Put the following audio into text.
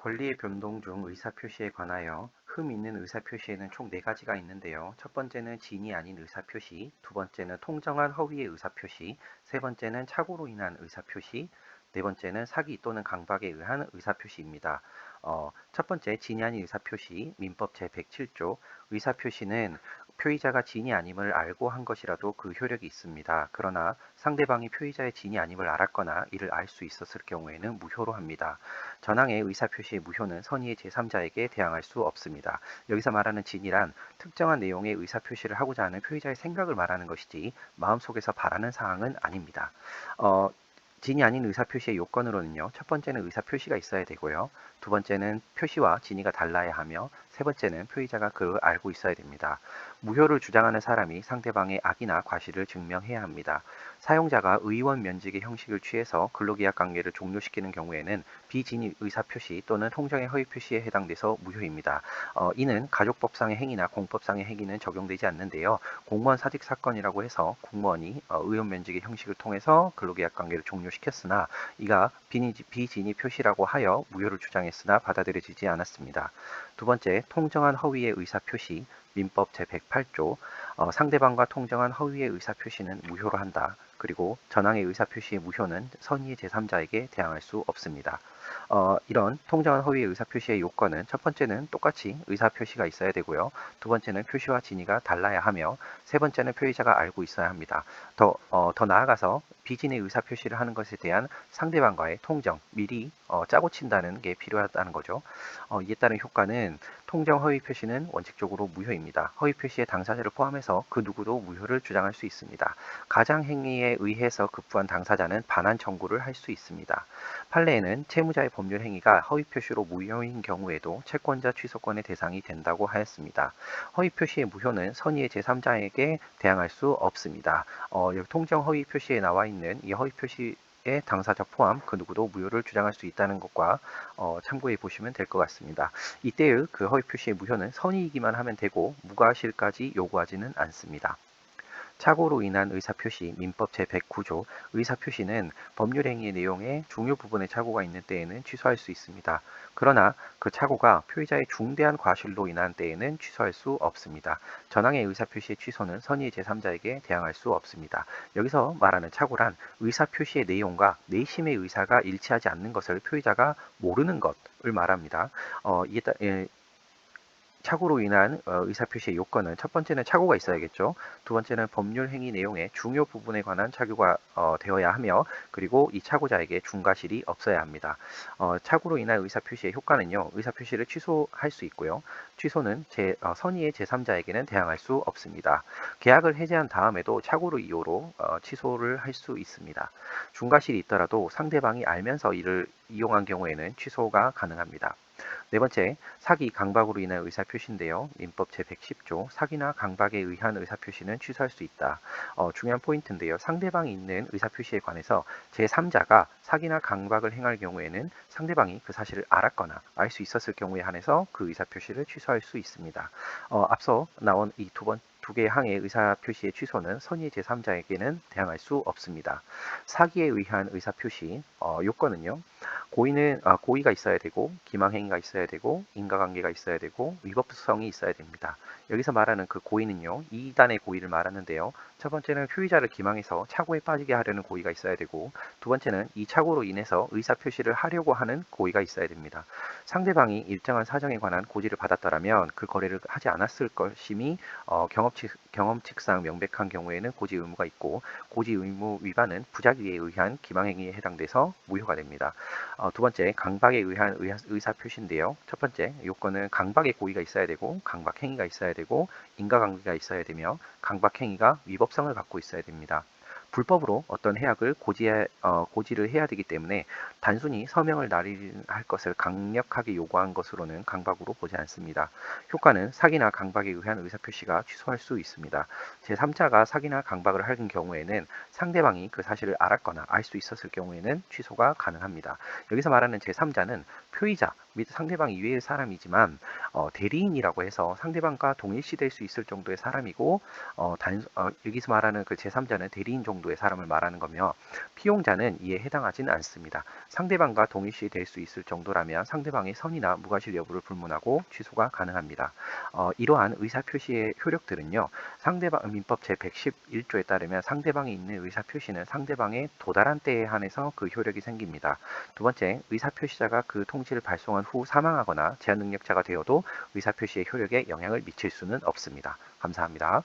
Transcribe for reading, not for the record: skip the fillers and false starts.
권리의 변동 중 의사표시에 관하여 흠 있는 의사표시에는 총 4가지가 있는데요. 첫 번째는 진이 아닌 의사표시, 두 번째는 통정한 허위의 의사표시, 세 번째는 착오로 인한 의사표시, 네 번째는 사기 또는 강박에 의한 의사표시입니다. 첫 번째, 진이 아닌 의사표시, 민법 제107조. 의사표시는 표의자가 진이 아님을 알고 한 것이라도 그 효력이 있습니다. 그러나 상대방이 표의자의 진이 아님을 알았거나 이를 알 수 있었을 경우에는 무효로 합니다. 전항의 의사표시의 무효는 선의의 제3자에게 대항할 수 없습니다. 여기서 말하는 진이란 특정한 내용의 의사표시를 하고자 하는 표의자의 생각을 말하는 것이지 마음속에서 바라는 사항은 아닙니다. 어, 진이 아닌 의사표시의 요건으로는요. 첫 번째는 의사표시가 있어야 되고요. 두 번째는 표시와 진위가 달라야 하며 세 번째는 표의자가 그를 알고 있어야 됩니다. 무효를 주장하는 사람이 상대방의 악이나 과실을 증명해야 합니다. 사용자가 의원 면직의 형식을 취해서 근로계약 관계를 종료시키는 경우에는 비진위 의사표시 또는 통정의 허위표시에 해당돼서 무효입니다. 이는 가족법상의 행위나 공법상의 행위는 적용되지 않는데요. 공무원 사직 사건이라고 해서 공무원이 의원 면직의 형식을 통해서 근로계약 관계를 종료시켰으나 이가 비진위 표시라고 하여 무효를 주장했으나 받아들여지지 않았습니다. 두 번째, 통정한 허위의 의사표시, 민법 제108조. 상대방과 통정한 허위의 의사표시는 무효로 한다. 그리고 전항의 의사표시의 무효는 선의의 제3자에게 대항할 수 없습니다. 이런 통정한 허위의 의사표시의 요건은 첫 번째는 똑같이 의사표시가 있어야 되고요. 두 번째는 표시와 진위가 달라야 하며 세 번째는 표의자가 알고 있어야 합니다. 더 나아가서 비진의 의사표시를 하는 것에 대한 상대방과의 통정, 미리 짜고 친다는 게 필요하다는 거죠. 이에 따른 효과는 통정 허위 표시는 원칙적으로 무효입니다. 허위 표시의 당사자를 포함해서 그 누구도 무효를 주장할 수 있습니다. 가장 행위에 의해서 급부한 당사자는 반환 청구를 할 수 있습니다. 판례에는 채무자의 법률 행위가 허위 표시로 무효인 경우에도 채권자 취소권의 대상이 된다고 하였습니다. 허위 표시의 무효는 선의의 제3자에게 대항할 수 없습니다. 여기 통정 허위 표시에 나와 있는 이 허위 표시의 당사자 포함 그 누구도 무효를 주장할 수 있다는 것과 참고해 보시면 될 것 같습니다. 이때의 그 허위 표시의 무효는 선의이기만 하면 되고 무과실까지 요구하지는 않습니다. 착오로 인한 의사표시, 민법 제109조. 의사표시는 법률행위의 내용에 중요 부분에 착오가 있는 때에는 취소할 수 있습니다. 그러나 그 착오가 표의자의 중대한 과실로 인한 때에는 취소할 수 없습니다. 전항의 의사표시의 취소는 선의 제3자에게 대항할 수 없습니다. 여기서 말하는 착오란 의사표시의 내용과 내심의 의사가 일치하지 않는 것을 표의자가 모르는 것을 말합니다. 착오로 인한 의사표시의 요건은 첫 번째는 착오가 있어야겠죠. 두 번째는 법률 행위 내용의 중요 부분에 관한 착오가 되어야 하며 그리고 이 착오자에게 중과실이 없어야 합니다. 착오로 인한 의사표시의 효과는요. 의사표시를 취소할 수 있고요. 취소는 선의의 제3자에게는 대항할 수 없습니다. 계약을 해제한 다음에도 착오로 이유로 취소를 할 수 있습니다. 중과실이 있더라도 상대방이 알면서 이를 이용한 경우에는 취소가 가능합니다. 네 번째, 사기, 강박으로 인한 의사표시인데요. 민법 제110조, 사기나 강박에 의한 의사표시는 취소할 수 있다. 중요한 포인트인데요. 상대방이 있는 의사표시에 관해서 제3자가 사기나 강박을 행할 경우에는 상대방이 그 사실을 알았거나 알 수 있었을 경우에 한해서 그 의사표시를 취소할 수 있습니다. 앞서 나온 이 두 개의 항의 의사표시의 취소는 선의 제3자에게는 대항할 수 없습니다. 사기에 의한 의사표시, 요건은요. 고의가 있어야 되고 기망행위가 있어야 되고 인과관계가 있어야 되고 위법성이 있어야 됩니다. 여기서 말하는 그 고의는요. 2단의 고의를 말하는데요. 첫 번째는 표의자를 기망해서 착오에 빠지게 하려는 고의가 있어야 되고 두 번째는 이 착오로 인해서 의사표시를 하려고 하는 고의가 있어야 됩니다. 상대방이 일정한 사정에 관한 고지를 받았더라면 그 거래를 하지 않았을 것임이 경험칙상 명백한 경우에는 고지 의무가 있고 고지 의무 위반은 부작위에 의한 기망행위에 해당돼서 무효가 됩니다. 두 번째, 강박에 의한 의사표시인데요. 첫 번째, 요건은 강박의 고의가 있어야 되고 강박행위가 있어야 되고 인과관계가 있어야 되며 강박행위가 위법성을 갖고 있어야 됩니다. 불법으로 어떤 해악을 고지를 해야 되기 때문에 단순히 서명을 날인할 것을 강력하게 요구한 것으로는 강박으로 보지 않습니다. 효과는 사기나 강박에 의한 의사표시가 취소할 수 있습니다. 제3자가 사기나 강박을 할 경우에는 상대방이 그 사실을 알았거나 알 수 있었을 경우에는 취소가 가능합니다. 여기서 말하는 제3자는 표의자 및 상대방 이외의 사람이지만 대리인이라고 해서 상대방과 동일시될 수 있을 정도의 사람이고 여기서 말하는 그 제3자는 대리인 정도의 사람을 말하는 거며 피용자는 이에 해당하지는 않습니다. 상대방과 동일시 될 수 있을 정도라면 상대방의 선의나 무과실 여부를 불문하고 취소가 가능합니다. 이러한 의사표시의 효력들은요. 상대방 민법 제111조에 따르면 상대방이 있는 의사표시는 상대방의 도달한 때에 한해서 그 효력이 생깁니다. 두 번째, 의사표시자가 그 통지를 발송한 후 사망하거나 제한 능력자가 되어도 의사표시의 효력에 영향을 미칠 수는 없습니다. 감사합니다.